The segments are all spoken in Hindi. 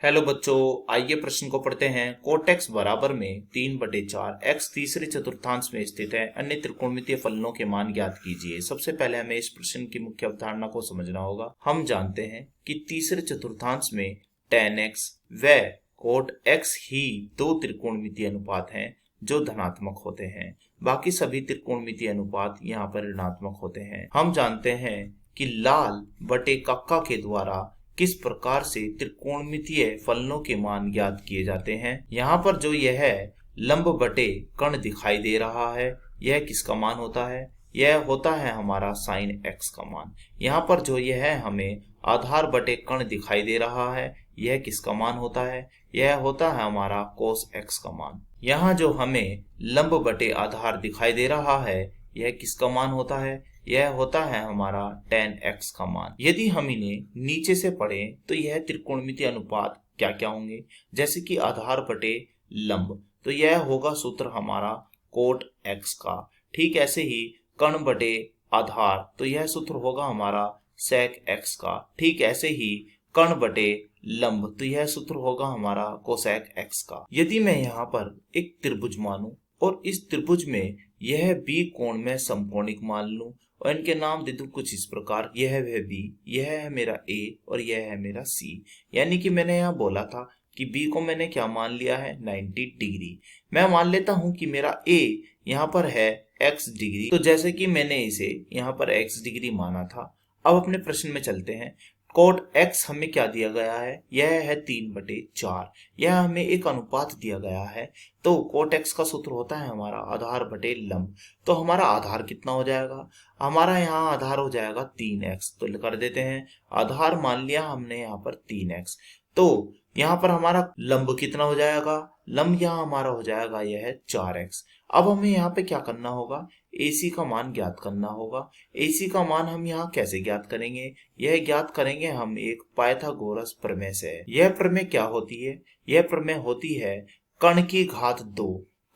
हेलो बच्चों, आइए प्रश्न को पढ़ते हैं। कोट एक्स बराबर में 3/4 एक्स तीसरे चतुर्थांश में स्थित है, अन्य त्रिकोणमितीय फलनों के मान ज्ञात कीजिए। सबसे पहले हमें इस प्रश्न की मुख्य अवधारणा को समझना होगा। हम जानते हैं कि तीसरे चतुर्थांश में tan x व कोट x ही दो त्रिकोणमितीय अनुपात हैं जो धनात्मक होते हैं। बाकी सभी त्रिकोणमितीय अनुपात यहाँ पर ऋणात्मक होते हैं। हम जानते हैं कि लाल बटे कक्का के द्वारा किस प्रकार से त्रिकोणमितीय फलनों के मान ज्ञात किए जाते हैं। यहाँ पर जो यह लंब बटे कर्ण दिखाई दे रहा है, यह किसका मान होता है? यह होता है हमारा साइन एक्स का मान। यहाँ पर जो यह हमें आधार बटे कर्ण दिखाई दे रहा है, यह किसका मान होता है? यह होता है हमारा कोस एक्स का मान। यहाँ जो हमें लंब बटे आधार दिखाई दे रहा है, यह किसका मान होता है? यह होता है हमारा tan x का मान। यदि हम इन्हें नीचे से पढ़ें तो यह त्रिकोणमितीय अनुपात क्या क्या होंगे, जैसे कि आधार बटे लंब, तो यह होगा सूत्र हमारा कोट x का। ठीक ऐसे ही कर्ण बटे आधार, तो यह सूत्र होगा हमारा सेक x का। ठीक ऐसे ही कर्ण बटे लंब, तो यह सूत्र होगा हमारा कोसेक x का। यदि मैं यहाँ पर एक त्रिभुज मानूं और इस त्रिभुज में यह बी कोण में समकोणिक मान लूं और इनके नाम दे दूं कुछ इस प्रकार, यह है बी, यह है मेरा ए और यह है मेरा सी। यानी कि मैंने यहाँ बोला था कि बी को मैंने क्या मान लिया है, 90 डिग्री। मैं मान लेता हूं कि मेरा ए यहाँ पर है x डिग्री, तो जैसे कि मैंने इसे यहाँ पर x डिग्री माना था। अब अपने प्रश्न में चलते हैं। कोट x हमें क्या दिया गया है? यह है 3/4। यह हमें एक अनुपात दिया गया है, तो कोट x का सूत्र होता है हमारा आधार बटे लंब। तो हमारा आधार कितना हो जाएगा? हमारा यहाँ आधार हो जाएगा 3x। तो कर देते हैं, आधार मान लिया हमने यहाँ पर 3x। तो यहाँ पर हमारा लंब कितना हो जाएगा? लंब यहाँ हमारा हो जाएगा यह 4x। अब हमें यहाँ पे क्या करना होगा? AC का मान ज्ञात करना होगा। AC का मान हम यहाँ कैसे ज्ञात करेंगे? यह ज्ञात करेंगे हम एक पाइथागोरस प्रमेय से। यह प्रमेय क्या होती है? यह प्रमेय होती है कर्ण की घात 2।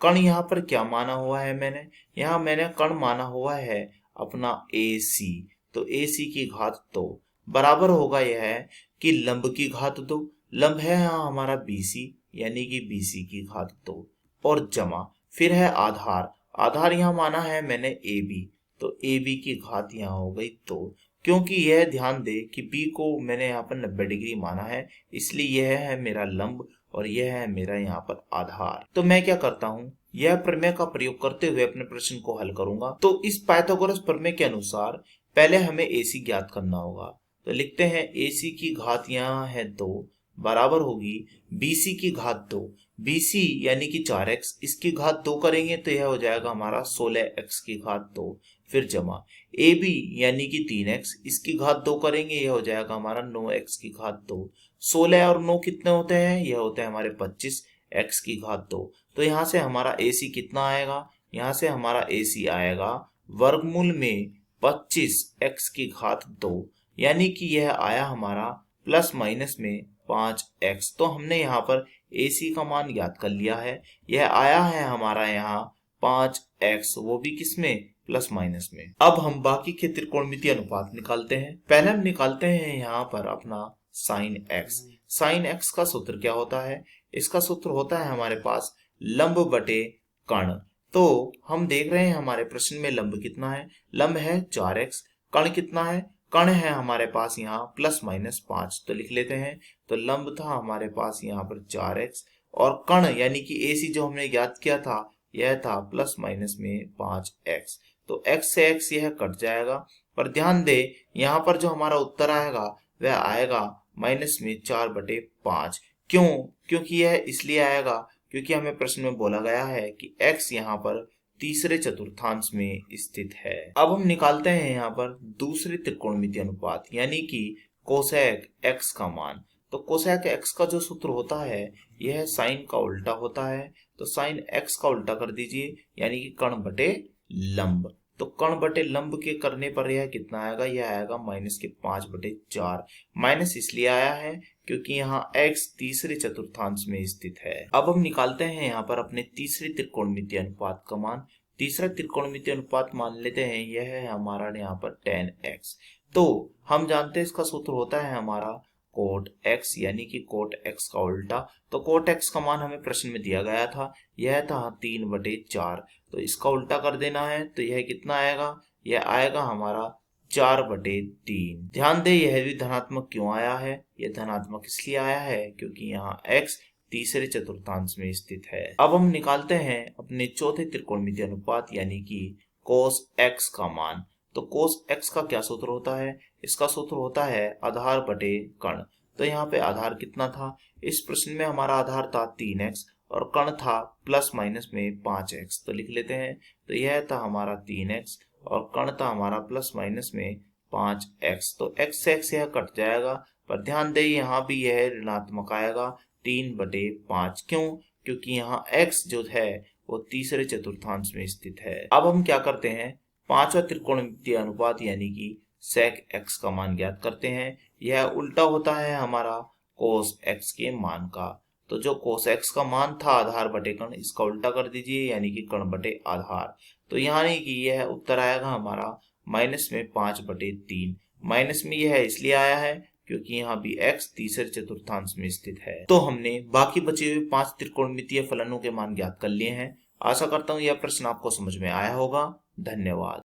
कर्ण यहाँ पर क्या माना हुआ है मैंने? यहाँ मैंने कर्ण माना हुआ है अपना AC। तो AC की घात 2 बराबर होगा यह कि लंब की घात 2। लंब है यहाँ हमारा BC, यानी कि BC की घात 2 और जमा फिर है आधार। आधार यहाँ माना है मैंने AB, तो AB की घात यहाँ हो गई 2। क्योंकि यह ध्यान दे कि B को मैंने यहाँ पर 90 डिग्री माना है, इसलिए यह है मेरा लंब और यह है मेरा यहाँ पर आधार। तो मैं क्या करता हूँ, यह प्रमेय का प्रयोग करते हुए अपने प्रश्न को हल करूंगा। तो इस पाइथागोरस प्रमेय के अनुसार पहले हमें AC ज्ञात करना होगा। तो लिखते हैं AC की घात यहाँ है 2 बराबर होगी BC की घात 2। BC यानी कि 4x, इसकी घात 2 करेंगे तो यह हो जाएगा हमारा 16x की घात 2। फिर जमा AB यानी कि 3x, इसकी घात 2 करेंगे यह हो जाएगा हमारा 9x की घात 2। 16 और 9 कितने होते हैं? यह होते हैं हमारे 25x की घात 2। तो यहाँ से हमारा AC कितना आएगा? यहाँ से हमारा AC आएगा वर्गमूल में 25x की घात 2, यानी कि यह आया हमारा प्लस माइनस में 5x। तो हमने यहाँ पर AC का मान ज्ञात कर लिया है। यह आया है हमारा यहाँ 5x, वो भी किसमें? प्लस माइनस में। अब हम बाकी के त्रिकोणमितीय अनुपात निकालते हैं। पहले हम निकालते हैं यहाँ पर अपना साइन x। साइन x का सूत्र क्या होता है? इसका सूत्र होता है हमारे पास लंब बटे कर्ण। तो हम देख रहे हैं हमारे प्रश्न में लंब कितना है? लंब है 4x। कर्ण कितना है? कर्ण है हमारे पास यहाँ प्लस माइनस 5। तो लिख लेते हैं। तो लंब था हमारे पास यहाँ पर 4x और कर्ण यानी कि AC जो हमने ज्ञात किया था यह था प्लस माइनस में 5x। तो x से x यह कट जाएगा, पर ध्यान दे यहाँ पर जो हमारा उत्तर आएगा वह आएगा माइनस में 4/5। क्यों? क्योंकि यह इसलिए आएगा क्योंकि हमें प्रश्न में बोला गया है कि x यहाँ पर तीसरे चतुर्थांश में स्थित है। अब हम निकालते हैं यहाँ पर दूसरे त्रिकोणमितीय अनुपात, यानी कि कोसेक x का मान। तो कोसेक x का जो सूत्र होता है यह साइन का उल्टा होता है। तो साइन x का उल्टा कर दीजिए, यानी कि कर्ण बटे लंब। तो कर्ण बटे लंब के करने पर यह कितना आएगा? यह आएगा माइनस के 5/4। माइनस इसलिए आया है क्योंकि यहाँ x तीसरे चतुर्थांश में स्थित है। अब हम निकालते हैं यहाँ पर अपने तीसरे त्रिकोणमितीय अनुपात का मान। तीसरा त्रिकोणमितीय अनुपात मान लेते हैं यह है हमारा यहाँ पर tan x। तो हम जानते हैं इसका सूत्र होता है हमारा कोट x यानी कि कोट x का उल्टा। तो कोट x का मान हमें प्रश्न में दिया गया था, यह था 3/4। तो इसका उल्टा कर देना है, तो यह कितना आएगा, यह आएगा हमारा 4/3। ध्यान दें यह भी धनात्मक क्यों आया है, यह धनात्मक इसलिए आया है क्योंकि यहाँ x तीसरे चतुर्थांश में स्थित है। अब हम निकालते हैं अपने चौथे त्रिकोणमितीय अनुपात यानी कि cos x का मान। तो cos x का क्या सूत्र होता है, इसका सूत्र होता है आधार बटे कण। तो यहाँ पे आधार कितना था, इस प्रश्न में हमारा आधार था 3x और कण था प्लस माइनस में 5x। तो लिख लेते हैं, तो यह था हमारा 3x और कण था हमारा प्लस माइनस में 5x। तो x से x यह कट जाएगा, पर ध्यान दें यहाँ भी यह ऋणात्मक आएगा 3/5। क्यों, क्योंकि यहाँ x जो है वो तीसरे चतुर्थांश में स्थित है। अब हम क्या करते हैं, पांचवा त्रिकोणमितीय अनुपात यानी कि sec x का मान ज्ञात करते हैं। यह उल्टा होता है हमारा cos x के मान का। तो जो cos x का मान था आधार बटे कण, इसका उल्टा कर दीजिए यानी कि कण बटे आधार। तो यानी कि यह उत्तर आएगा हमारा माइनस में 5/3। माइनस में यह इसलिए आया है क्योंकि यहाँ भी x तीसरे चतुर्थांश में स्थित है। तो हमने बाकी बचे हुए 5 त्रिकोणमितीय फलनों के मान ज्ञात कर लिए हैं। आशा करता हूँ यह प्रश्न आपको समझ में आया होगा। धन्यवाद।